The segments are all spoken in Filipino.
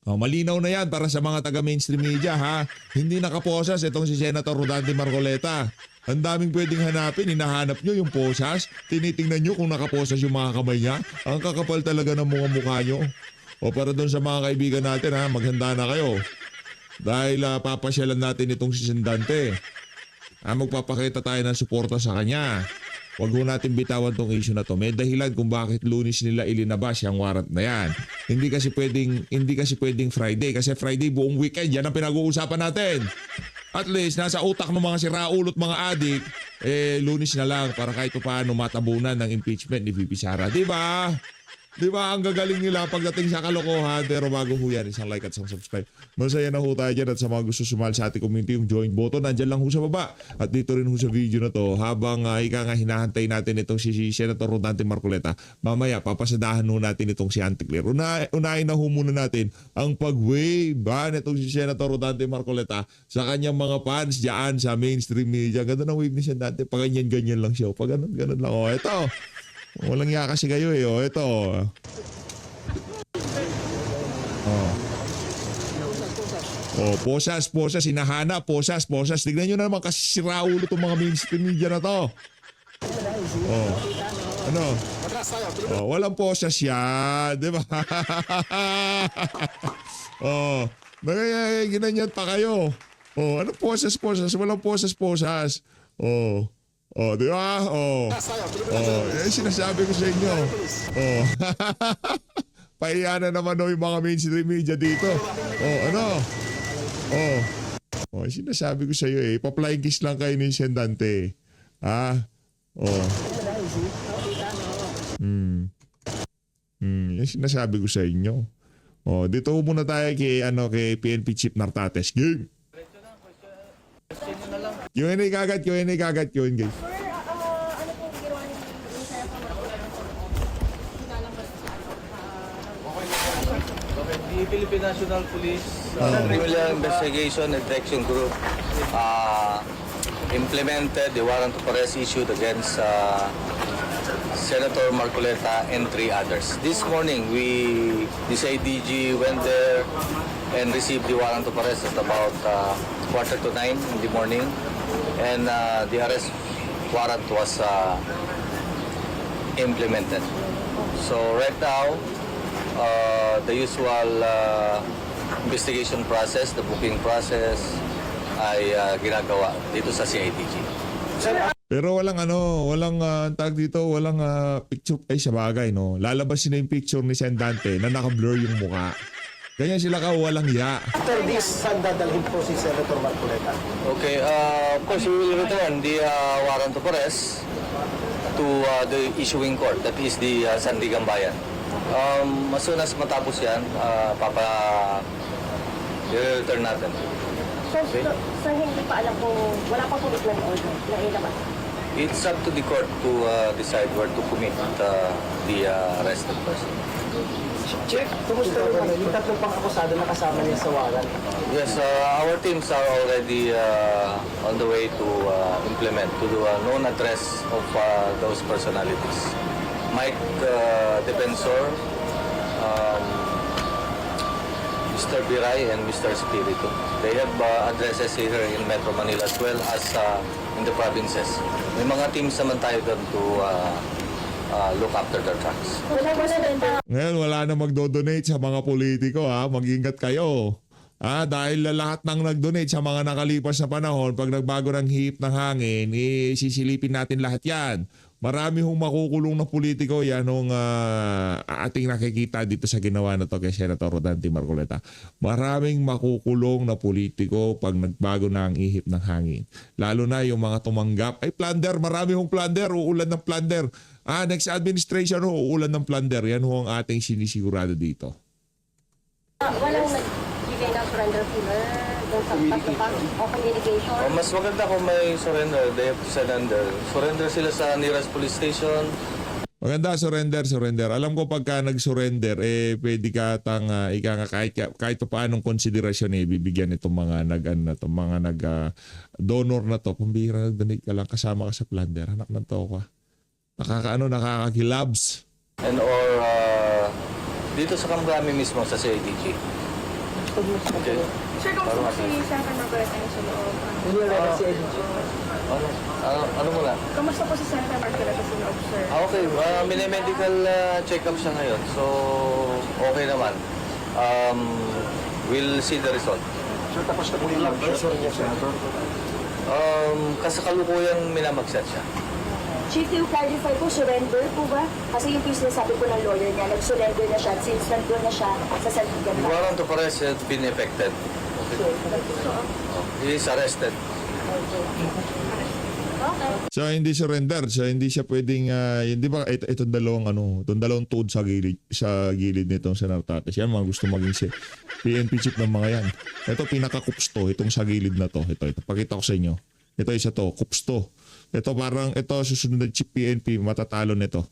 Malinaw na yan para sa mga taga-mainstream media ha. Hindi nakaposas itong si Senator Rodante Marcoleta. Ang daming pwedeng hanapin, hinahanap nyo yung posas, tinitingnan nyo kung nakaposas yung mga kamay niya. Ang kakapal talaga ng mga mukha nyo. O para doon sa mga kaibigan natin ha, maghanda na kayo. Dahil papasyalan natin itong si Sendante. Magpapakita tayo ng suporta sa kanya. Huwag ho natin bitawan tong issue na to. May dahilan kung bakit Lunes nila ilinabas yung warrant na yan. Hindi kasi pwedeng Friday. Kasi Friday buong weekend, yan ang pinag-uusapan natin. At least, nasa utak ng mga siraulot mga adik, Lunes na lang para kahit paano matabunan ng impeachment ni VP Sara. Diba? Diba ang gagaling nila pagdating sa kalokohan? Pero bago ho yan, isang like at isang subscribe. Masaya na ho tayo dyan at sa mga gusto sumali sa ating community, yung join button, nandyan lang ho sa baba. At dito rin ho sa video na to, habang hinahantay natin itong si Senator Rodante Marcoleta, mamaya papasadahan ho natin itong si Auntie Claire. Unahin na ho muna natin ang pag-wave nitong si Senator Rodante Marcoleta sa kanyang mga fans dyan sa mainstream media. Ganda ng wave ni Sendante, pag ganyan lang siya. Pag ganun lang. Ito. Walang iya kasi kayo ito. Posas, hinahanap, posas. Tignan nyo na naman kasi siraulo itong mga mainstream media na to. Ano? Walang posas yan, di ba? Ginanyan pa kayo. Ano posas? Walang posas. Di ba? Sinasabi ko sa inyo. Pahiya na naman yung mga mainstream media dito. Sinasabi ko sa iyo pa-flying kiss lang kayo ni Sendante. Yan sinasabi ko sa inyo. Dito muna tayo kay PNP Chief Nartates. Game. Q&A kagad yun guys. Sir, ano pong ginawa niyo ni Senator Marcoleta? Nilalabas The Philippine National Police Criminal Investigation and Detection Group implemented the warrant of arrest issued against Senator Marcoleta and 3 others. This morning, this ADG went there and received the warrant of arrest at about 8:45 in the morning, and the arrest warrant was implemented. So right now, the usual investigation process, the booking process ay ginagawa dito sa CIDG. Pero walang tag dito, walang picture sa bagay, no. Lalabasin na yung picture ni Sendante na naka-blur yung mukha. Ganyan sila walang ya. After this, saan dadalhin po si Senator Marcoleta? Okay, of course, we will return the warrant of arrest to the issuing court, that is the Sandigan Bayan. As soon as matapos yan, i-return natin. So, sir, hindi pa alam kung wala pa po written order na ilabas. It's up to the court to decide where to commit the arrested person. Check, kumusta naman yung tatlong pang-akusado na kasama niya sa warrant? Yes, our teams are already on the way to implement, to do a known address of those personalities. Mike Defensor, Mr. Biray, and Mr. Spirito. They have addresses here in Metro Manila as well as in the provinces. May mga teams naman tayo doon to look after their tracks. Ngayon, wala na magdo-donate sa mga politiko Mag-ingat kayo. Dahil lahat ng nag-donate sa mga nakalipas na panahon, pag nagbago ng hip ng hangin, sisilipin natin lahat yan. Marami hong makukulong na politiko yan nung ating nakikita dito sa ginawa na to kay Senator Rodante Marcoleta. Maraming makukulong na politiko pag nagbago na ang ihip ng hangin. Lalo na yung mga tumanggap. Plunder, marami hong plunder, uulan ng plunder. Next administration uulan ng plunder. Yan ho ang ating sinisigurado dito. Walang nagbigay ng surrender filler doon sa pagkakas o communication. Mas maganda kung may surrender. They have to surrender. Surrender sila sa nearest police station. Maganda, surrender. Alam ko pagka nag-surrender, pwede ka kahit pa paanong konsiderasyon bibigyan itong mga nag-donor na to. Kung bihira nag-donate ka lang, kasama ka sa plunder. Anak ng to ka. Nakakakilabs. And or dito sa Kamrami mismo sa CIDG. Okay. Sir, kung si Senator Marcoleta yung sa loob? Hindi na si IDG. Ano muna? Kamusta po si Senator Marcoleta sa loob, sir? Okay, mini-medical check-up siya ngayon. So, okay naman. We'll see the result. So tapos na po yung pressure niya, Senator? Kasakalukuyang minamagsat siya. Chief, yung clarify po, surrender po ba? Kasi yung sinasabi po ng lawyer niya, nag-surrender na siya since nandun na siya sa Sandigan The pa. warrant of arrest has been effected. He is arrested. Siya hindi surrender, siya hindi siya pwedeng hindi ba itong dalawang tuod sa gilid nitong Senartates. Yan mga gusto maging PNP chief ng mga yan. Ito pinaka-kupsto itong sa gilid na to. Ito pakita ko sa inyo. Ito isa to, kupsto. Ito parang ito susunod na chief PNP matatalo nito.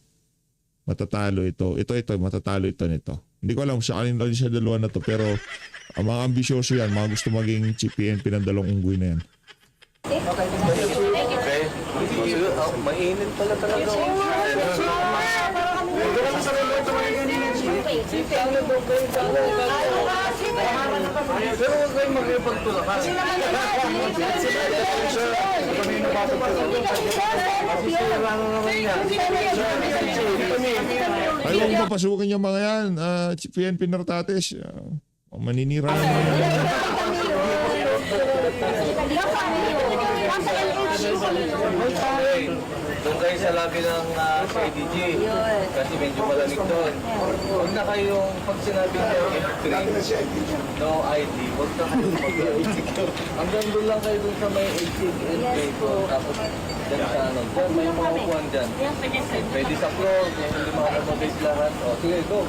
Matatalo ito. Ito matatalo ito nito. Hindi ko alam sa kanila siya dalawa na to pero ang mga ambisyoso yan, mga gusto maging chief PNP ng dalawang unggoy na yan. Okay? Mainit pala talaga. Pero huwag kayong magpagtulak. Ay, huwag papasukin yung mga yan. Chief PNP Nartates. Maninira naman yan. Doon kayo sa labi ng CIDG. Kasi medyo malamig doon. Huwag na kayong, pag sinabi nyo, no ID, huwag na kayong hanggang doon lang kayo doon sa may exit entry ko. Tapos dyan sa ano, dyan may mga upuan dyan. Pwede sa floor, kung hindi makakabagay lahat. O, sige, go.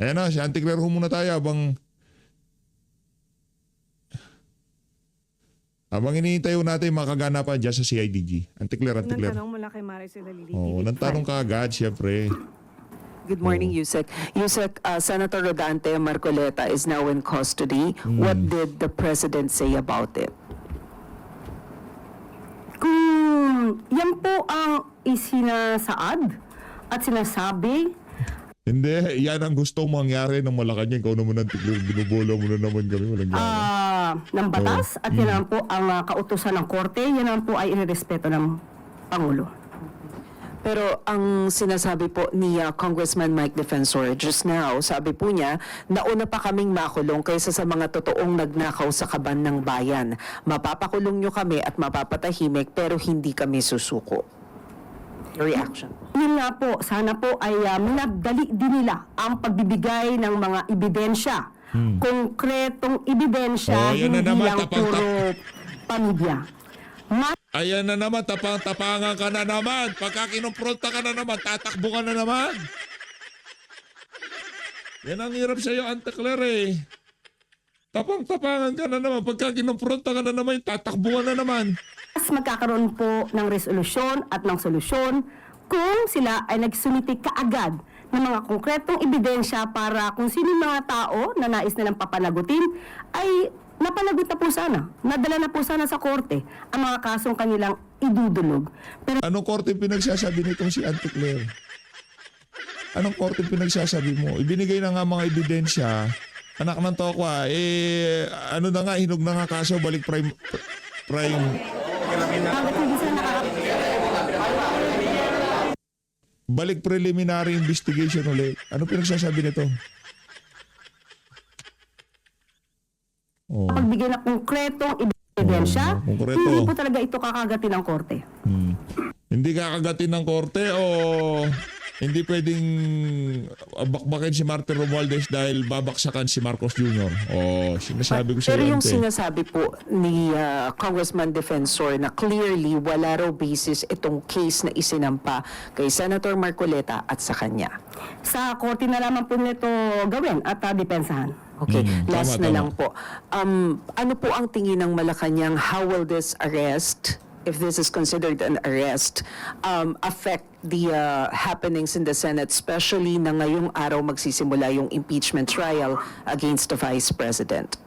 Ayan na, si Auntie Claire ho muna tayo habang iniintay ho natin yung mga kaganapan dyan sa CIDG. Auntie Claire. Unang tanong mula kay Maricel Alili. Oo, unang tanong ka agad, siyempre. Good morning, Yusek. Yusek, Senator Rodante Marcoleta is now in custody. What did the President say about it? Kung yan po ang isinasaad at sinasabi, Hindi, yan ang gusto mangyari ng Malacanang. Ikaw naman ang Claire, binubola mo na naman kami. Walang yan. ng batas at yan naman po ang kautusan ng korte, yan naman po ay irerespeto ng Pangulo. Pero ang sinasabi po ni Congressman Mike Defensor just now, sabi po niya, nauna pa kaming makulong kaysa sa mga totoong nagnakaw sa kaban ng bayan. Mapapakulong nyo kami at mapapatahimik pero hindi kami susuko. Your reaction? Yun nga po, sana po ay minadali din nila ang pagbibigay ng mga ebidensya. Konkretong ebidensya, Oh, yan na hindi naman, lang puro pamilya. Ayan na naman, tapang-tapangan ka na naman. Pagka kinumpronta ka na naman, tatakbo ka na naman. Yan ang hirap sa'yo, Auntie Claire eh. Tapang-tapangan ka na naman. Pagka kinumpronta ka na naman, tatakbo ka na naman. Mas magkakaroon po ng resolusyon at ng solusyon kung sila ay nagsumiti kaagad ng mga konkretong ebidensya para kung sino yung mga tao na nais nilang papanagutin ay napanagot na po sana, nadala na po sana sa korte ang mga kasong kanilang idudulog. Pero Anong korte pinagsasabi nitong si Auntie Claire? Anong korte pinagsasabi mo? Ibinigay na nga mga ebidensya. Anak ng tokwa, ano na nga, hinog na nga kaso, balik prime. hanggat hindi sila Balik preliminary investigation ulit. Ano pinagsasabi nito? Oh. pagbigay ng konkretong ebidensya, konkreto. hindi po talaga ito kakagatin ng korte. Hindi kakagatin ng korte o hindi pwedeng bakbakin si Martin Romualdez dahil babaksakan si Marcos Jr. O sinasabi ko sa Pero yung Ante. sinasabi po ni Congressman Defensor na clearly wala raw basis itong case na isinampa kay Senator Marcoleta at sa kanya. Sa korte na lamang po nito gawin at depensahan. Okay, last tama, na tama. lang po. Ano po ang tingin ng Malacanang? How will this arrest if this is considered an arrest, affect the happenings in the Senate, especially na ngayong araw magsisimula yung impeachment trial against the Vice President?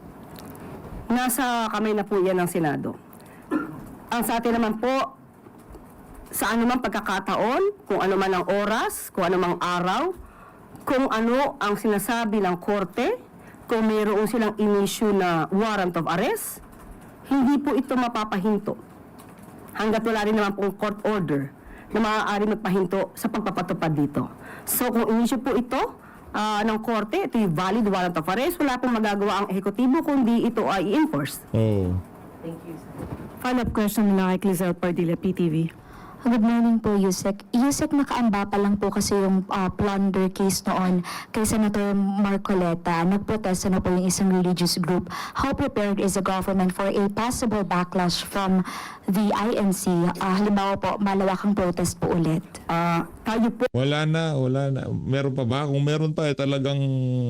Nasa kamay na po yan ng Senado. Ang sa atin naman po, sa anumang pagkakataon, kung ano man ang oras, kung ano mang araw, kung ano ang sinasabi ng korte, kung mayroon silang in-issue na warrant of arrest, hindi po ito mapapahinto. Hanggat wala rin naman pong court order na maaari magpahinto sa pagpapatupad dito. So kung in-issue po ito ng korte, ito yung valid warrant of arrest, wala pong magagawa ang ehekutibo kundi ito ay i-enforce. Oh. Follow-up question mula kay Clizelle Pardilla, PTV. Good morning po, Yusek. Yusek, nakaamba pa lang po kasi yung plunder case noon kay Senator Marcoleta. Nagprotesta na po yung isang religious group. How prepared is the government for a possible backlash from the INC? Halimbawa po, malawakang protest po ulit. Tayo po Wala na. Meron pa ba? Kung meron pa, talagang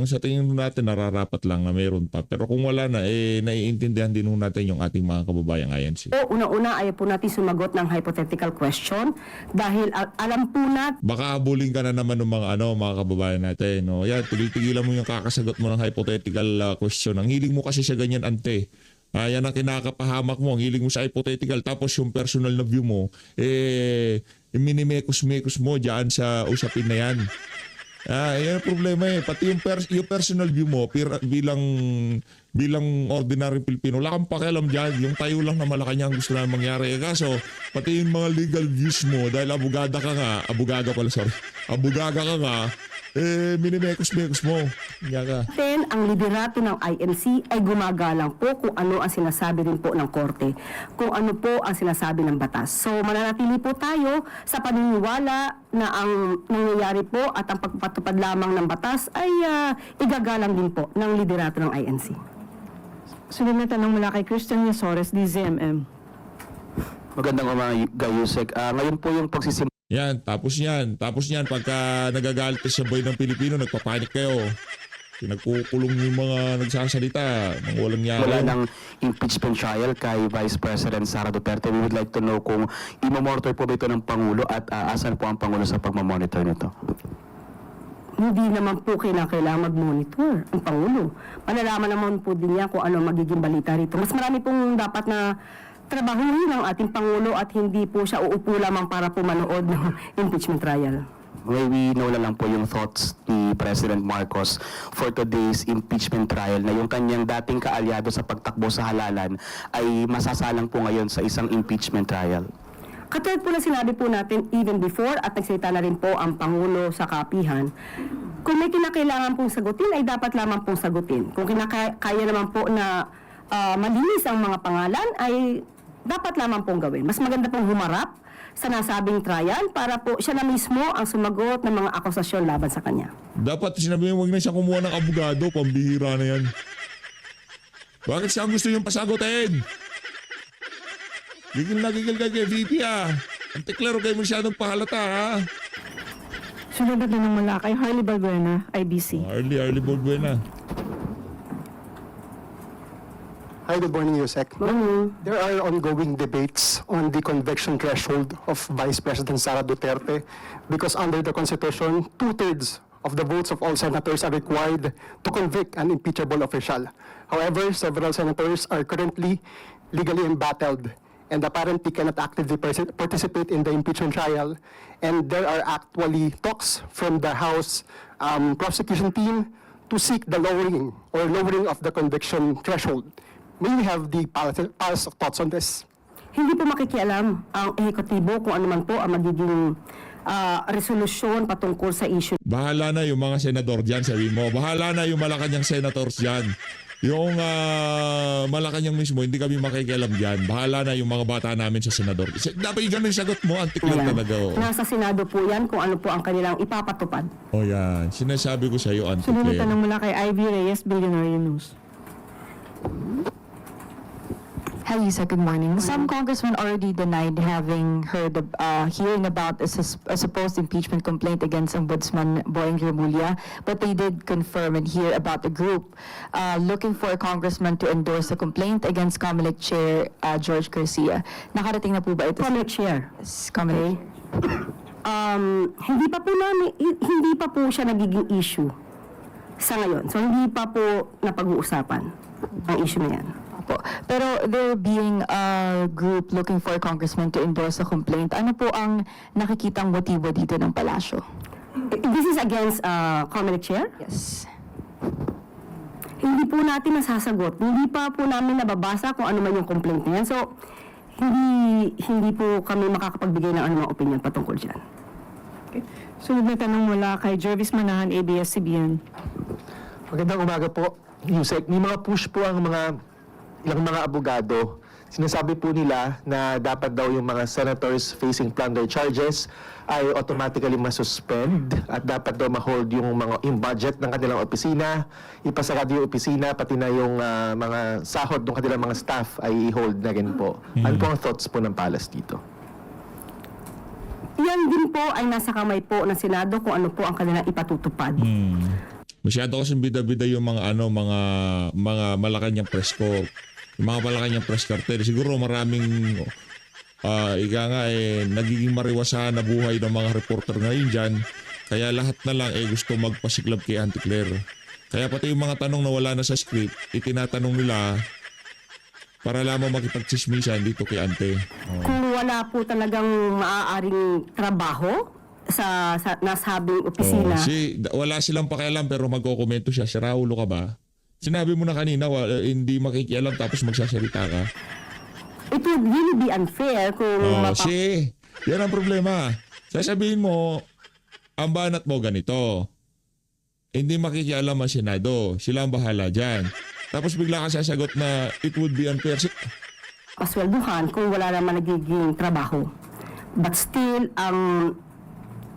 sa tingin natin nararapat lang na meron pa. Pero kung wala na, naiintindihan din natin yung ating mga kababayang INC. una-una ayaw po natin sumagot ng hypothetical question dahil alam po natin Baka habulin ka na naman ng mga kababayan natin. No? Yan, tigil-tigilan mo yung kakasagot mo ng hypothetical question. Ang hiling mo kasi sa ganyan, ante. Yan ang kinakapahamak mo. Ang hiling mo sa hypothetical. Tapos yung personal na view mo, minimekos-mekos mo dyan sa usapin na yan. Yan ang problema eh. Pati yung personal view mo bilang ordinary Pilipino, wala kang pakialam dyan. Yung tayo lang na Malacanang gusto na mangyari. Kaso, pati yung mga legal views mo, dahil abogada ka nga, minimekos-mekos mo. Yan ka. ang liderato ng INC ay gumagalang po kung ano ang sinasabi rin po ng korte, kung ano po ang sinasabi ng batas. So mananatili po tayo sa paniniwala na ang nangyayari po at ang pagpatupad lamang ng batas ay igagalang din po ng liderato ng INC. Sunod na tanong mula kay Christian Yasores, DZMM. Magandang umaga, Yusek. Ngayon po yung pagsisimula Tapos yan, pagka nagagalit sa sabay ng Pilipino, nagpapanik kayo. Pinagkukulong yung mga nagsasalita, mga walang yari. ng impeachment trial kay Vice President Sara Duterte. We would like to know kung imamonitor po ba ito ng Pangulo at asan po ang Pangulo sa pagmamonitor nito? Hindi naman po kailangan mag-monitor ang Pangulo. Malalaman naman po din niya kung ano magiging balita rito. Mas marami pong dapat na trabahuhin ng ating Pangulo at hindi po siya uupo lamang para po manood ng impeachment trial. May we know na lang po yung thoughts ni President Marcos for today's impeachment trial na yung kanyang dating kaalyado sa pagtakbo sa halalan ay masasalang po ngayon sa isang impeachment trial. Katulad po na sinabi po natin even before at nagsalita na rin po ang Pangulo sa kapihan, kung may kinakailangan pong sagutin ay dapat lamang pong sagutin. Kung kaya naman po na malinis ang mga pangalan ay dapat lamang pong gawin. Mas maganda pong humarap sa nasabing trial para po siya na mismo ang sumagot ng mga akusasyon laban sa kanya. Dapat sinabi mo, huwag na siya kumuha ng abogado, pambihira na yan. Bakit siya ang gusto yung pasagutin? Gigil ka kay VP Antiklaro kayo masyadong pahalata ha. Sunod na tanong mula kay Harley Balbuena, IBC. Early Balbuena. Hi, good morning, Yusek. There are ongoing debates on the conviction threshold of Vice President Sara Duterte because under the Constitution, 2/3 of the votes of all senators are required to convict an impeachable official. However, several senators are currently legally embattled and apparently cannot actively participate in the impeachment trial. And there are actually talks from the House prosecution team to seek the lowering of the conviction threshold. May we have the pulse of thoughts on this? Hindi po makikialam ang ehekutibo kung ano man po ang magiging resolusyon patungkol sa issue. Bahala na yung mga senador dyan, sabi mo. Bahala na yung Malacanang senators dyan. Yung Malacanang mismo, hindi kami makikialam dyan. Bahala na yung mga bata namin sa senador. Dapat yung ganun yung sagot mo, antik lang talaga. Oh. Nasa Senado po yan kung ano po ang kanilang ipapatupad. O yan, sinasabi ko sa iyo, antik Sunod na lang. tanong mula kay Ivy Reyes, Billionaire News. Hi, Yusek. Good morning. Some congressmen already denied having heard hearing about a supposed impeachment complaint against Ombudsman Boying Remulla, but they did confirm and hear about a group looking for a congressman to endorse a complaint against COMELEC Chair George Garcia. Nakarating na po ba ito? Comment share. Yes, COMELEC. Hindi pa po siya nagiging issue sa ngayon. So hindi pa po napag-uusapan ang issue na yan. Po. Pero there being a group looking for a congressman to endorse a complaint, ano po ang nakikitang motibo dito ng palasyo? This is against COMELEC Chair? Yes. Hindi po natin nasasagot. Hindi pa po namin nababasa kung ano man yung complaint na yan. So, hindi po kami makakapagbigay ng anumang opinion patungkol dyan. Okay. Sunod na tanong mula kay Jervis Manahan, ABS-CBN. Magandang umaga po, Yusek. May mga push po ang ilang mga abogado. Sinasabi po nila na dapat daw yung mga senators facing plunder charges ay automatically masuspend at dapat daw ma-hold yung budget ng kanilang opisina, ipasarado yung opisina, pati na yung mga sahod ng kanilang mga staff ay i-hold na rin po. Ano po ang thoughts po ng Palace dito? Yan din po ay nasa kamay po ng Senado kung ano po ang kanilang ipatutupad. Masyado kasing bida-bida yung mga Malacanang press corps. Yung mga Malacanang press cartel. Siguro maraming nagiging mariwasahan na buhay ng mga reporter ngayon dyan. Kaya lahat na lang gusto magpasiklab kay Auntie Claire. Kaya pati yung mga tanong na wala na sa script, itinatanong nila para lamang makipagtsismisan dito kay Auntie. Kung wala po talagang maaaring trabaho sa nasabing opisina. Wala silang pakialam pero magkokomento siya. Si Raulo ka ba? Sinabi mo na kanina, hindi makikialam tapos magsasalita ka. It would really be unfair kung yan ang problema. Sasabihin mo, ang banat mo ganito. Hindi makikialam ang Senado. Sila ang bahala dyan. Tapos bigla ka sasagot na it would be unfair. Paswelduhan kung wala naman nagiging trabaho. But still, ang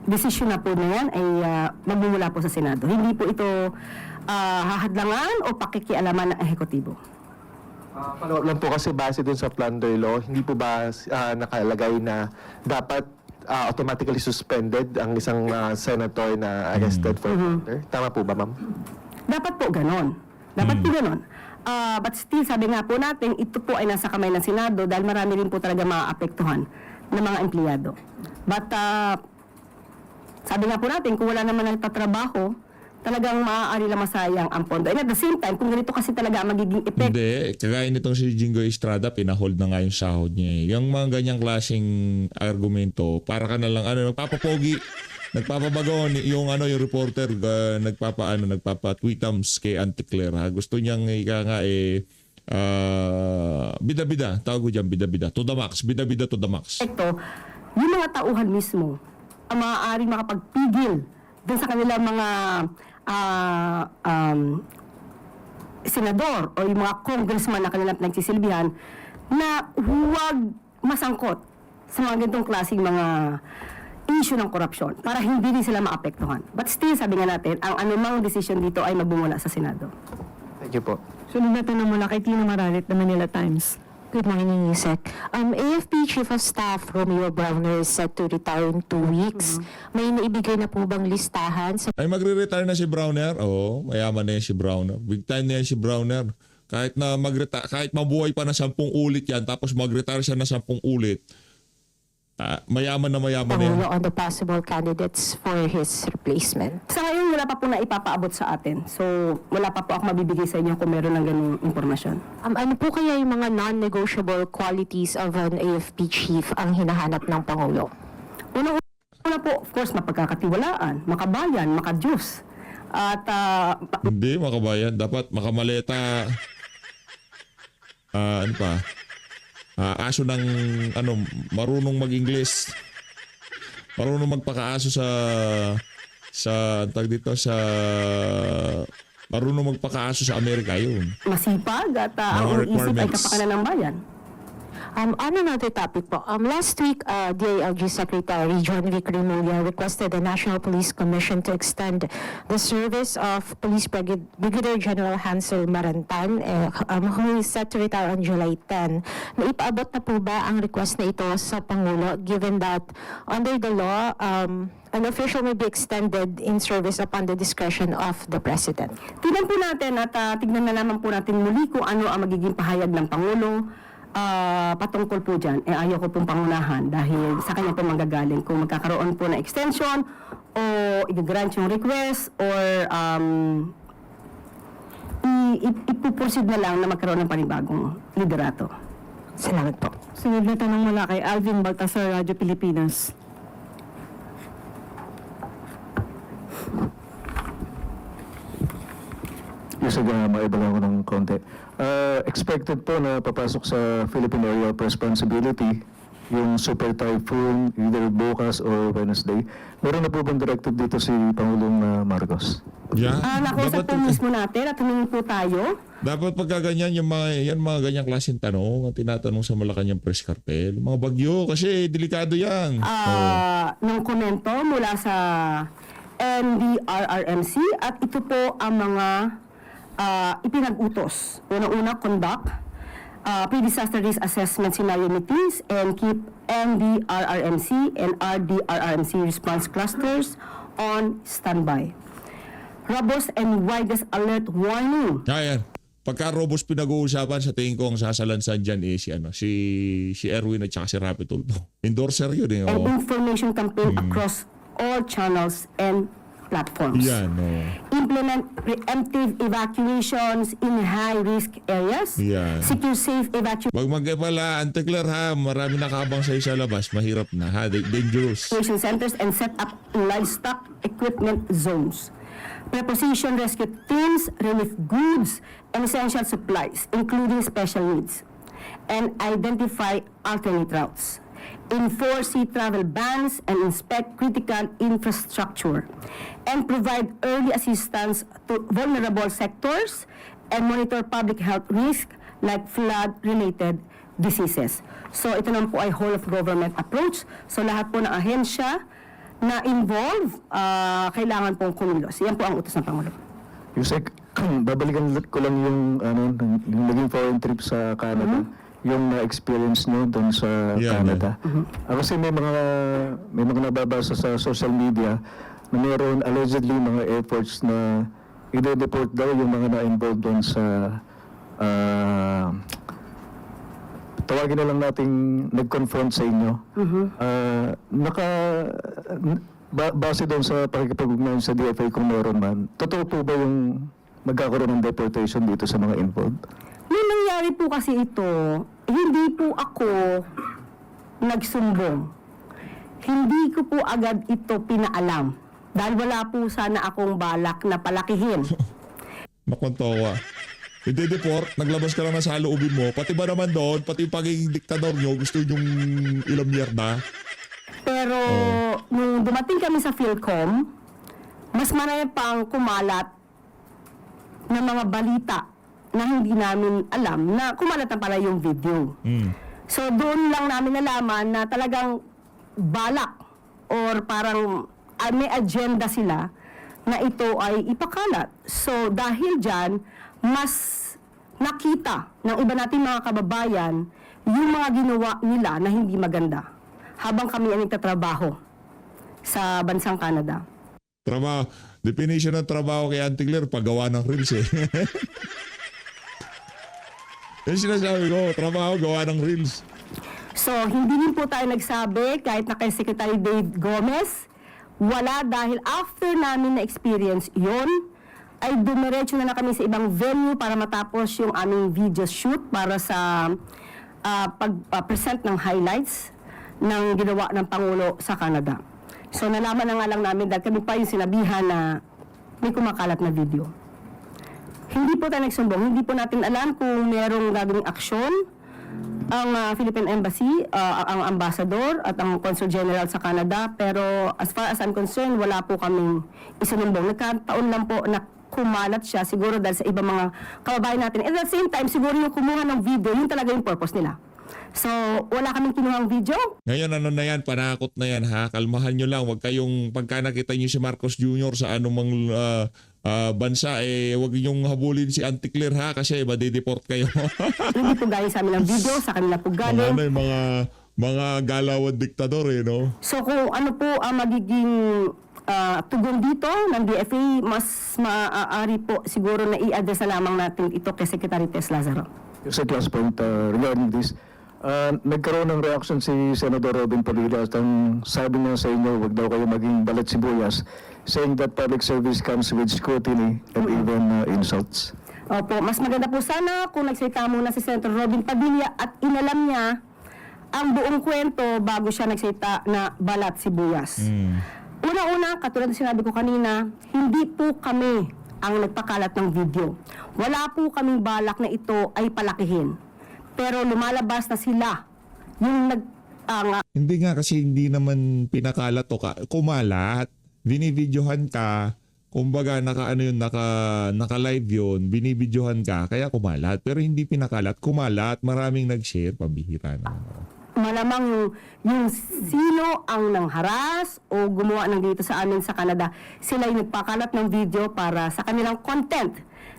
desisyon na po na yan ay magmumula po sa Senado. Hindi po ito hahadlangan o pakikialaman ng ehekutibo. Follow up lang po kasi base dun sa plunder law, hindi po ba nakalagay na dapat automatically suspended ang isang senator na arrested for plunder? Tama po ba, ma'am? Dapat po ganon. Dapat po ganon. But still, sabi nga po natin, ito po ay nasa kamay ng Senado dahil marami rin po talaga maapektuhan ng mga empleyado. But sabi nga po natin, kung wala naman nagtatrabaho, talagang maaari lang masayang ang pondo. And at the same time, kung ganito kasi talaga ang magiging effect. Hindi, kagaya nitong si Jingo Estrada, pinahold na nga yung sahod niya. Yung mga ganyang klaseng argumento, para ka na lang, nagpapapogi, nagpapabagon, yung reporter, nagpapa-tweetums kay Auntie Claire. Gusto niyang bida-bida, tawag ko dyan, bida-bida, to the max, bida-bida to the max. Ito, yung mga tauhan mismo, ang maaaring makapagpigil dun sa kanilang mga senador o yung mga congressman na kanilang pinagsisilbihan na huwag masangkot sa mga ganitong klaseng mga issue ng korupsyon para hindi din sila maapektuhan. But still, sabi nga natin, ang anumang desisyon dito ay magbumula sa Senado. Thank you po. Sunod na tanong mula kay Tino Maralit ng Manila Times. Good morning, Yusek. AFP Chief of Staff Romeo Browner is set to retire in 2 weeks. May naibigay na po bang listahan sa Ay magre-retire na si Browner? Oo, mayaman na yan si Browner. Big time na yan si Browner. Kahit mabuhay pa na 10 ulit yan, tapos mag-retire siya na 10 ulit, mayaman na yan. Pangulo on the possible candidates for his replacement? Sa ngayon, wala pa po na ipapaabot sa atin. So, wala pa po ako mabibigay sa inyo kung meron ng ganung impormasyon. Ano po kaya yung mga non-negotiable qualities of an AFP chief ang hinahanap ng Pangulo? Una po, of course, mapagkakatiwalaan, makabayan, makadiyos. At Hindi, makabayan. Dapat makamaleta. Aso ng marunong mag-Ingles. Marunong magpakaaso marunong magpakaaso sa Amerika yun. masipag at ang Mga isip ay requirements. kapakanan ng bayan. On another topic po, last week, DILG Secretary John Vic Remulla requested the National Police Commission to extend the service of Police Brigadier General Hansel Marantan, who is set to retire on July 10. Naipaabot na po ba ang request na ito sa Pangulo, given that under the law, an official may be extended in service upon the discretion of the President? Tignan po natin at tignan na naman po natin muli kung ano ang magiging pahayag ng Pangulo patungkol po dyan. Ayaw ko pong pangunahan dahil sa kanya po manggagaling kung magkakaroon po ng extension o i-grant yung request or ipuproceed na lang na magkaroon ng panibagong liderato. Salamat po. Sunod na tanong mula kay Alvin Baltasar, Radyo Pilipinas. Isa na maibalang ko ng konti. Expected po na papasok sa Philippine Area of Responsibility yung Super Typhoon either bukas or Wednesday. Meron na po bang directive dito si Pangulong Marcos? Yeah. Nakausap po mismo natin at humingi po tayo. Dapat pagkaganyan yung mga ganyang klaseng tanong at tinatanong sa Malacanang press cartel. Mga bagyo kasi delikado yan. Ng komento mula sa NDRRMC at ito po ang mga ipinag-utos. Una-una, conduct pre-disaster risk assessment scenario meetings and keep NDRRMC and RDRRMC response clusters on standby. Robust and widest alert warning. Ayan. Pagka robust pinag-uusapan, sa tingin ko ang sasalansan dyan si Erwin at saka si Rapi Tulfo. Endorser yun eh. And information campaign across all channels and platforms. Yan. Implement preemptive evacuations in high-risk areas. Yan. Secure safe evacuation Pag mag-epala, Antiklar ha, marami nakabang sa labas, mahirap na ha, dangerous. centers and set up livestock equipment zones. Preposition rescue teams, relief goods, and essential supplies, including special needs. And identify alternate routes. Enforce sea travel bans and inspect critical infrastructure. And provide early assistance to vulnerable sectors and monitor public health risk like flood-related diseases. So ito naman po ay whole of government approach. So lahat po ng ahensya na involve, kailangan pong kumilos. Yan po ang utos ng Pangulo. Yusek, babalikan ko lang yung naging foreign trip sa Canada. Yung experience nyo doon sa Canada. Kasi may mga nababasa sa social media na mayroon allegedly mga efforts na i-deport daw yung mga na-involved doon sa tawagin na lang nating nag-confront sa inyo. Base doon sa pakikipag-ugnayan sa DFA kung meron man, totoo po ba yung magkakaroon ng deportation dito sa mga involved? Yung nangyari po kasi ito, hindi po ako nagsumbong. Hindi ko po agad ito pinaalam. Dahil wala po sana akong balak na palakihin. Makontawa. I-deport, naglabas ka lang na sa loobin mo, pati ba naman doon, pati yung pagiging diktador nyo, gusto yung ilang miyerda? Pero nung dumating kami sa Philcom, mas marami pang kumalat na mga balita na hindi namin alam na kumalat na pala yung video. So doon lang namin nalaman na talagang balak or parang may agenda sila na ito ay ipakalat. So dahil dyan, mas nakita ng iba nating mga kababayan yung mga ginawa nila na hindi maganda habang kami ay nagtatrabaho sa bansang Canada. Trabaho. Definition ng trabaho kay Antiklar, paggawa ng reels eh. Yung sinasabi ko, trabaho, gawa ng reels. So, hindi din po tayo nagsabi, kahit na kay Secretary Dave Gomez, wala dahil after namin na-experience yon ay dumiretso na kami sa ibang venue para matapos yung aming video shoot para sa pag-present ng highlights ng ginawa ng Pangulo sa Canada. So, nalaman na nga lang namin dahil kami pa yung sinabihan na may kumakalat na video. Hindi po tayo nagsumbong. Hindi po natin alam kung merong gagawing aksyon ang Philippine Embassy, ang ambassador at ang Consul General sa Canada. Pero as far as I'm concerned, wala po kaming isinumbong. Nagkataon lang po na kumalat siya siguro dahil sa ibang mga kababayan natin. At the same time, siguro yung kumuha ng video, yun talaga yung purpose nila. So, wala kaming kinuhang video. Ngayon ano na yan, panakot na yan ha. Kalmahan nyo lang, wag kayong pagka nakita nyo si Marcos Jr. sa anumang bansa, wag nyong habulin si Auntie Claire ha kasi madideport kayo. Hindi po galing sa amin ang video, sa kanila po mga galing. ano, mga galawan diktador no. So kung ano po ang magiging tugon dito ng DFA, mas maaari po siguro na i-address na lamang natin ito kay Secretary Tess Lazaro. Sa last point regarding this, nagkaroon ng reaction si Senator Robin Padilla at ang sabi niya sa inyo, wag daw kayo maging balat sibuyas, saying that public service comes with scrutiny and even insults. Opo, mas maganda po sana kung nagsalita muna si Senator Robin Padilla at inalam niya ang buong kwento bago siya nagsalita na balat sibuyas. Una-una, katulad ng sinabi ko kanina, hindi po kami ang nagpakalat ng video. Wala po kaming balak na ito ay palakihin. Pero lumalabas na sila yung Hindi nga kasi hindi naman pinakalat o kumalat. Binibidyohan ka. Kumbaga naka-live yun. Binibidyohan ka kaya kumalat. Pero hindi pinakalat. Kumalat. Maraming nag-share. Pambihira na. malamang yung sino ang nangharas o gumawa ng dito sa amin sa Canada, sila yung nagpakalat ng video para sa kanilang content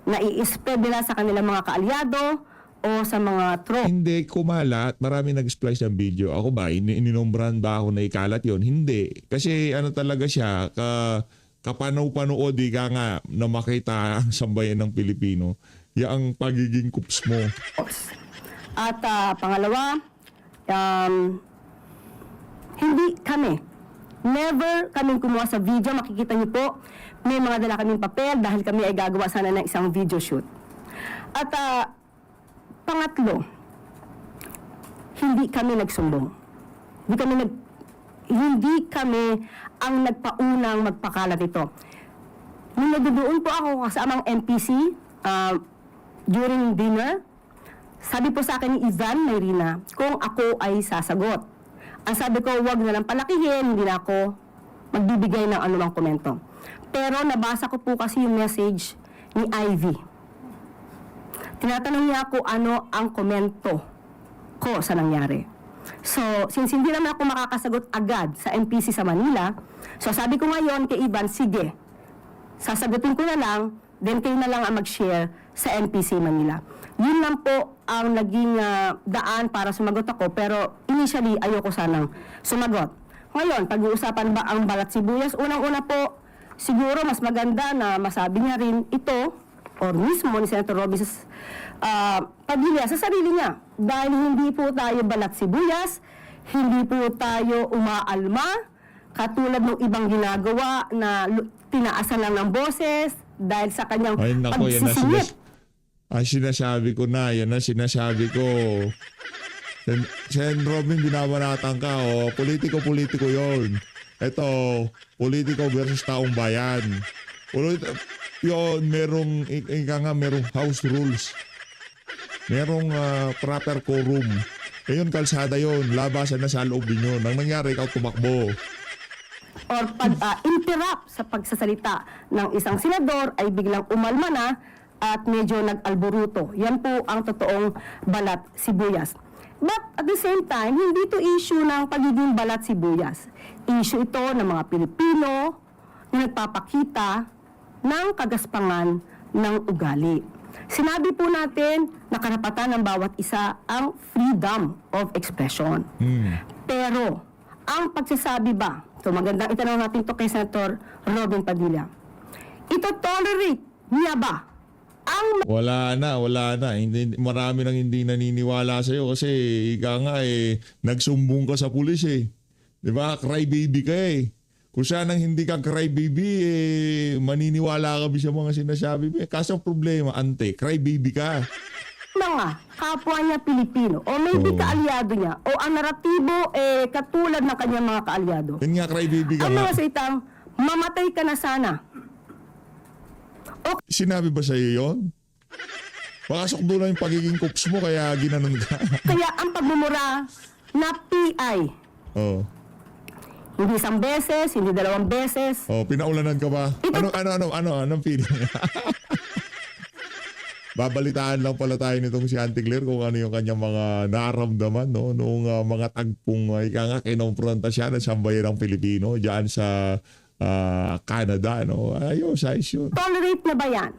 na i-spread nila sa kanilang mga kaalyado o sa mga troll. Hindi, kumalat. Marami nag-splice ng video. Ako ba, ininombrahan ba ako na ikalat yon? Hindi. Kasi ano talaga siya, kapanaw-panood ka nga na makita ang sambayan ng Pilipino. Yang pagiging kups mo. At pangalawa, hindi kami. Never kaming kumuha sa video. Makikita niyo po, may mga dala kaming papel dahil kami ay gagawa sana ng isang video shoot. At pangatlo, hindi kami nagsumbong. Hindi kami ang nagpaunang magpakalat ito. Nung nadudoon po ako kasamang MPC during dinner, sabi po sa akin ni Ivan Mayrina kung ako ay sasagot. Ang sabi ko, wag na lang palakihin, hindi na ako magbibigay ng anumang komento. Pero nabasa ko po kasi yung message ni Ivy. Tinatanong niya ako ano ang komento ko sa nangyari. So, since hindi naman ako makakasagot agad sa MPC sa Manila, so sabi ko ngayon kay Ivan, sige, sasagutin ko na lang, then kayo na lang ang mag-share sa MPC Manila. Yun lang po ang naging daan para sumagot ako, pero initially ayoko sanang sumagot. Ngayon, pag-uusapan ba ang balat sibuyas? Unang-una po, siguro mas maganda na masabi niya rin ito, or mismo ni Senator Robin Padilla sa sarili niya. Dahil hindi po tayo balat sibuyas, hindi po tayo umaalma, katulad ng ibang ginagawa na tinaasan lang ng boses dahil sa kanyang pagsisingit. Ay, sinasabi ko na. Yan na sinasabi ko. Sen Robin, binabanatan ka. Oh. Politiko yon. Ito, politiko versus taong bayan. Yun, merong house rules. Merong proper quorum. Ngayon, kalsada yon. Labasan na sa loob ninyo. Nang nangyari, ikaw tumakbo. Or pag-interrupt sa pagsasalita ng isang senador ay biglang umalma na at medyo nag-alboruto. Yan po ang totoong balat sibuyas. But at the same time, hindi ito issue ng pagiging balat sibuyas. Issue ito ng mga Pilipino na nagpapakita ng kagaspangan ng ugali. Sinabi po natin na karapatan ng bawat isa ang freedom of expression. Pero, ang pagsasabi ba, so magandang itanong natin ito kay Senator Robin Padilla, ito tolerate niya ba Wala na. Hindi, marami nang hindi naniniwala sa'yo kasi ika nga nagsumbong ka sa pulis Di ba? Crybaby ka Kung sanang hindi ka crybaby, maniniwala ka sa mga sinasabi mo. Kaso ang problema, crybaby ka. mga kapwa niya Pilipino o maybe kaalyado niya o ang naratibo katulad ng kanyang mga kaalyado. Yan nga, crybaby ka Ang mga nga. salitang, mamatay ka na sana. Sinabi ba sa'yo yun? Pakasok doon na yung pagiging kups mo kaya ginanon ka. Kaya ang pagmumura na PI, hindi isang beses, hindi dalawang beses. Pinaulanan ka ba? Anong feeling? babalitaan lang pala tayo nitong si Auntie Claire kung ano yung kanyang mga naramdaman, no? Noong mga tagpong ika nga kinompronta siya ng sambayan ng Pilipino diyan sa Canada, no? Ayos yun. Tolerate na ba yan?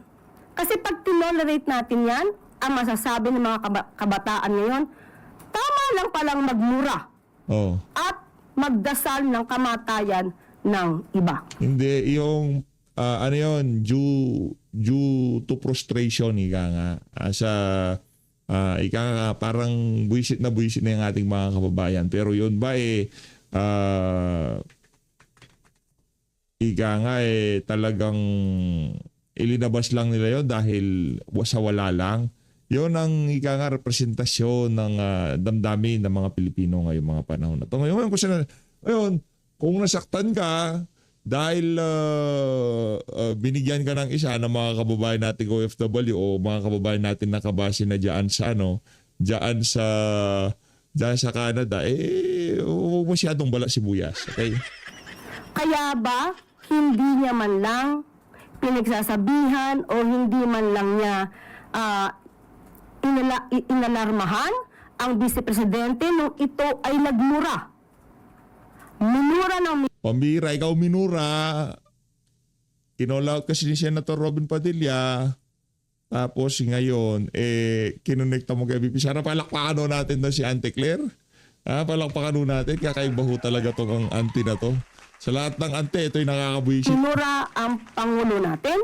Kasi pag tinolerate natin yan, ang masasabi ng mga kabataan ngayon, tama lang palang magmura Oh. at magdasal ng kamatayan ng iba. Hindi, yung ano yun, due to frustration, ika nga. Sa, ika nga, parang buwisit na yung ating mga kababayan. Pero yun ba ika nga talagang ilinabas lang nila yun dahil sa wala lang. Yun ang ika nga representasyon ng damdamin ng mga Pilipino ngayong mga panahon na ito. Ngayon, kung nasaktan ka dahil binigyan ka ng isa ng mga kababayan natin OFW o mga kababayan natin nakabase na diyan sa Canada, huwag masyadong bala sibuyas. Okay? Kaya ba hindi niya man lang pinagsasabihan o hindi man lang niya inalarmahan ang Vice Presidente nung ito ay nagmura? Minura ng Pambira, ikaw minura. Kinall out kasi ni Senator Robin Padilla. Tapos ngayon, kinonekta mo kay VP Sara. Palakpakan natin na si Auntie Claire. Palakpakan natin. Kakaiba ho talaga tong ang auntie na to. Sa lahat ng auntie, ito'y nakakabuisit. minura ang Pangulo natin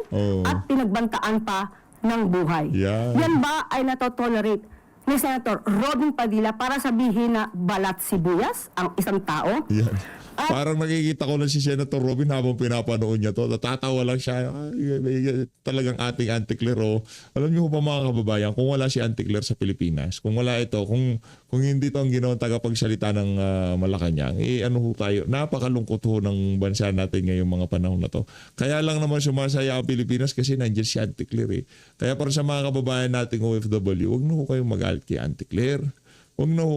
at pinagbantaan pa ng buhay. Yan ba ay natotolerate ni Senator Robin Padilla para sabihin na balat sibuyas ang isang tao? Yan. Parang nakikita ko lang si Senator Robin habang pinapanood niya to. Natatawa lang siya. Talagang ating Auntie Claire. Alam niyo ba mga kababayan, kung wala si Auntie Claire sa Pilipinas, kung wala ito, kung hindi ito ang ginawang tagapagsalita ng Malacanang, ano ho tayo? Napakalungkot ho ng bansa natin ngayong mga panahon na to. Kaya lang naman sumasaya ang Pilipinas kasi nandiyan si Auntie Claire. Kaya para sa mga kababayan nating OFW, huwag na ho kayong magalit kay Auntie Claire. Huwag na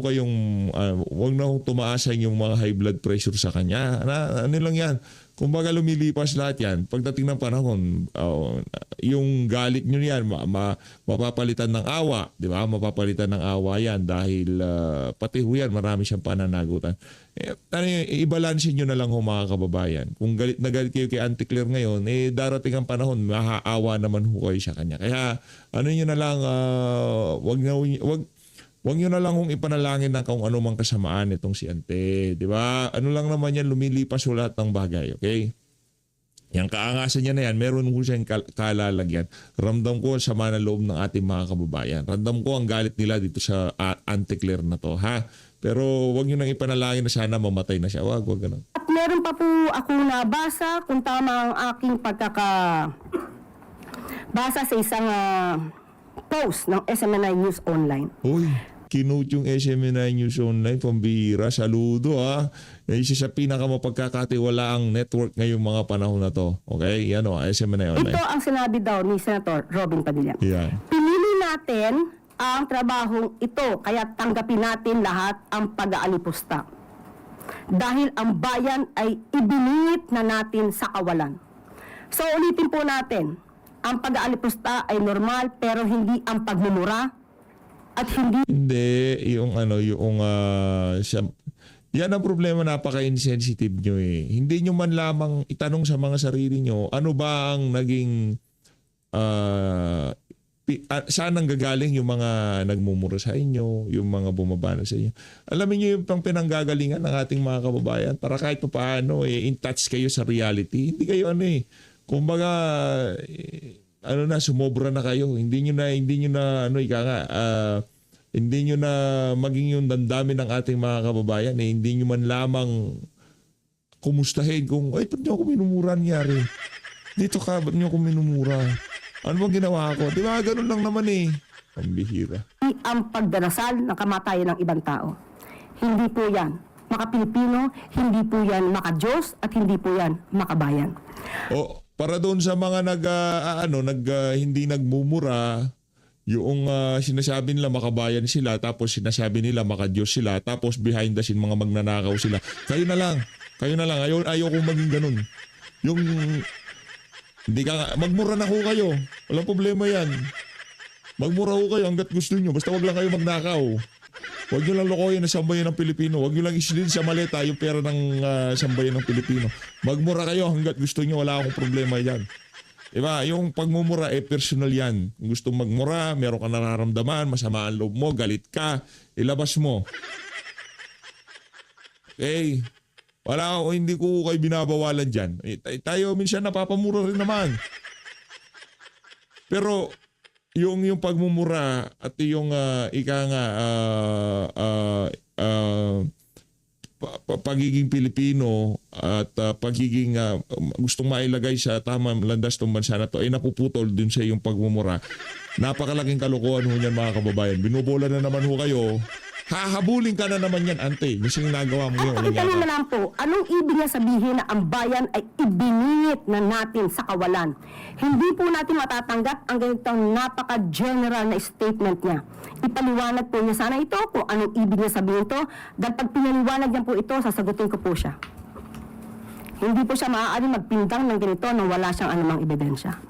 ho tumaasan yung mga high blood pressure sa kanya. Ano lang yan. Kung baga lumilipas lahat yan, pagdating ng panahon, yung galit nyo yan, mapapalitan ng awa. Di ba? Mapapalitan ng awa yan dahil pati ho yan, marami siyang pananagutan. I-balansin nyo na lang ho mga kababayan. Kung galit na galit kayo kay Auntie Claire ngayon, darating ang panahon, mahaawa naman ho kayo sa kanya. Kaya ano nyo na lang, Huwag nyo na lang kung ipanalangin ng kung ano mang kasamaan itong si Ante. Di ba? Ano lang naman yan, lumilipas ho lahat ng bagay. Okay? Yung kaangasan niya na yan, meron ho siyang kalalagyan. Ramdam ko sa sama ng loob ng ating mga kababayan. Ramdam ko ang galit nila dito sa Auntie Claire na to. Ha? Pero huwag nyo nang ipanalangin na sana mamatay na siya. Huwag ganun. At meron pa po akong nabasa, kung tama ang aking basa sa isang post ng SMNI News Online. Uy, kinote yung SMNI News Online, pambihira, saludo ha. Isa sa pinakamapagkakatiwalaang network ngayong mga panahon na to. Okay? Yan o, SMNI Online. Ito ang sinabi daw ni Senator Robin Padilla. Yan. Pinili natin ang trabahong ito, kaya tanggapin natin lahat ang pag-aalipusta. Dahil ang bayan ay ibiningit na natin sa kawalan. So ulitin po natin, ang pag-aalipusta ay normal pero hindi ang pagmumura at hindi yan ang problema, napaka-insensitive nyo eh. Hindi nyo man lamang itanong sa mga sarili nyo, ano ba ang naging saan ang gagaling yung mga nagmumura sa inyo, yung mga bumabana sa inyo. Alamin nyo yung pang pinanggagalingan ng ating mga kababayan para kahit pa paano in touch kayo sa reality. Hindi kayo kumbaga, sumobra na kayo. Hindi nyo na maging yung damdamin ng ating mga kababayan. Hindi nyo man lamang kumustahin kung, ba't nyo ako minumura nangyari? Dito ka, ba't nyo ako minumura? Ano bang ginawa ko? Di ba, ganun lang naman Pambihira. ang pagdarasal ng kamatayan ng ibang tao. Hindi po yan maka-Pilipino, hindi po yan maka-Diyos, at hindi po yan makabayan. Para doon sa mga hindi nagmumura, yung sinasabi nila makabayan sila, tapos sinasabi nila maka-Diyos sila, tapos behind the scene mga magnanakaw sila. Kayo na lang. Ayaw kong maging ganun. Yung magmura na ho kayo. Walang problema yan. Magmura ho kayo hanggat gusto nyo. Basta wag lang kayo magnakaw. Huwag nyo lang lokohin na sambayan ng Pilipino. Huwag nyo lang isilid sa maleta yung pera ng sambayan ng Pilipino. Magmura kayo hanggat gusto nyo. Wala akong problema dyan. Diba? Yung pagmumura, personal yan. Kung gusto magmura, meron ka nararamdaman, masama ang loob mo, galit ka, ilabas mo. Okay? Wala ako, hindi ko kayo binabawalan dyan. Tayo minsan napapamura rin naman. Pero yung pagmumura at yung pagiging Pilipino at pagiging gustong mailagay sa tamang landas ng bansa na to ay napuputol dun sa yung pagmumura. Napakalaking kalokohan ho niyan mga kababayan. Binubola na naman ho kayo. Hahabulin ka na naman yan, ante. Gusto yung nagawa mo yun. Ang tanong na lang po, anong ibig niya sabihin na ang bayan ay ibiningit na natin sa kawalan? Hindi po natin matatanggap ang ganitong napaka-general na statement niya. Ipaliwanag po niya sana ito kung anong ibig niya sabihin ito. Dahil pag pinaliwanag niya po ito, sasagutin ko po siya. Hindi po siya maaaring magpindang ng ganito nang wala siyang anumang ebidensya.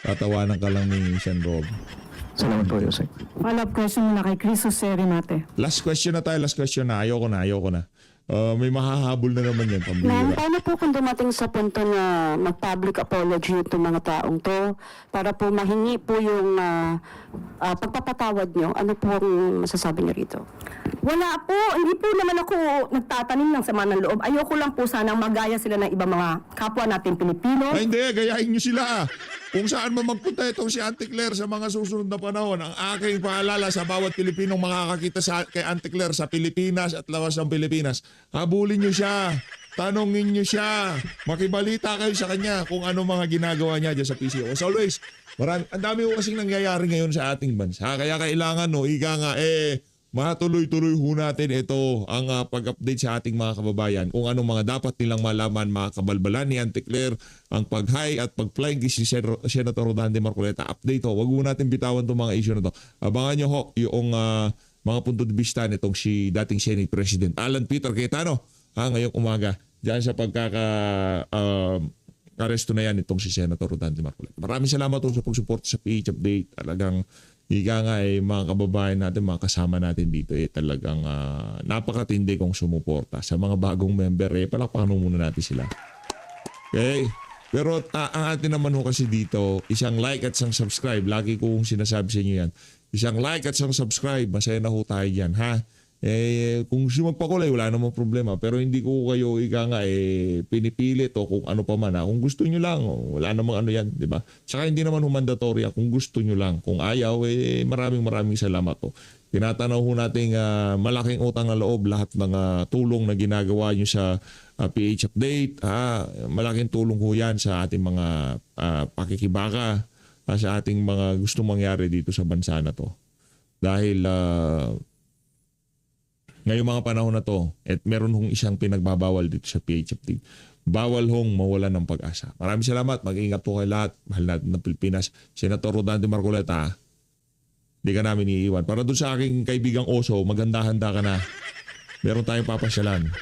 Tatawanan ka lang ni Sen. Rob. Salamat po, Yusek. Follow-up question muna kay Chris Jose Renate. Last question na tayo, last question na. Ayoko na. May mahahabol na naman yan. Ma'am, Pambihira. paano po kung dumating sa punto na mag-public apology itong mga taong to para po mahingi po yung pagpapatawad nyo? Ano po ang masasabi niyo rito? Wala po, hindi po naman ako nagtatanim ng sama ng loob. Ayoko lang po sanang magaya sila ng ibang mga kapwa natin Pilipino. Ay, hindi, gayahin nyo sila. Kung saan man magpunta itong si Auntie Claire sa mga susunod na panahon, ang aking paalala sa bawat Pilipinong makakakita kay Auntie Claire sa Pilipinas at labas ng Pilipinas, habulin nyo siya. Tanungin nyo siya. Makibalita kayo sa kanya kung ano mga ginagawa niya dyan sa PCO. As always, ang dami ko kasing nangyayari ngayon sa ating bansa. Kaya kailangan, matuloy-tuloy ho natin ito ang pag-update sa ating mga kababayan kung anong mga dapat nilang malaman, mga kabalbalan ni Auntie Claire, ang pag-high at pag-flying kay si Senator Rodante Marcoleta. Update ho. Wag mo natin bitawan itong mga issue na to. Abangan nyo ho yung mga punto de vista nitong si dating Senate President Alan Peter Cayetano ngayong umaga dyan sa aresto na yan itong si Senator Rodante Marcoleta. Maraming salamat po sa pagsuporta sa PH Update. Talagang mga kababayan natin, mga kasama natin dito talagang napakatindi kong sumuporta. Sa mga bagong member, palakpakan muna natin sila. Okay? Pero ang atin naman ho kasi dito, isang like at isang subscribe. Lagi kong sinasabi sa inyo yan. Isang like at isang subscribe, masaya na ho tayo dyan, ha? Kung gusto magpakulay, wala namang problema. Pero hindi ko kayo pinipilit o kung ano pa man. Kung gusto nyo lang, wala namang ano yan, di ba? Saka hindi naman mandatory kung gusto nyo lang. Kung ayaw, maraming salamat po. Tinatanaw ho nating malaking utang na loob lahat ng tulong na ginagawa nyo sa PH Update. Malaking tulong ho yan sa ating mga pakikibaka, sa ating mga gustong mangyari dito sa bansa na to. Dahil ngayong mga panahon na to, at meron hong isang pinagbabawal dito sa PH Update. Bawal hong mawalan ng pag-asa. Maraming salamat. Mag-ingat po kayo lahat. Mahal natin ng Pilipinas. Senator Rodante Marcoleta, hindi ka namin iiwan. Para doon sa aking kaibigang Oso, maghanda-handa ka na. Meron tayong papasyalan.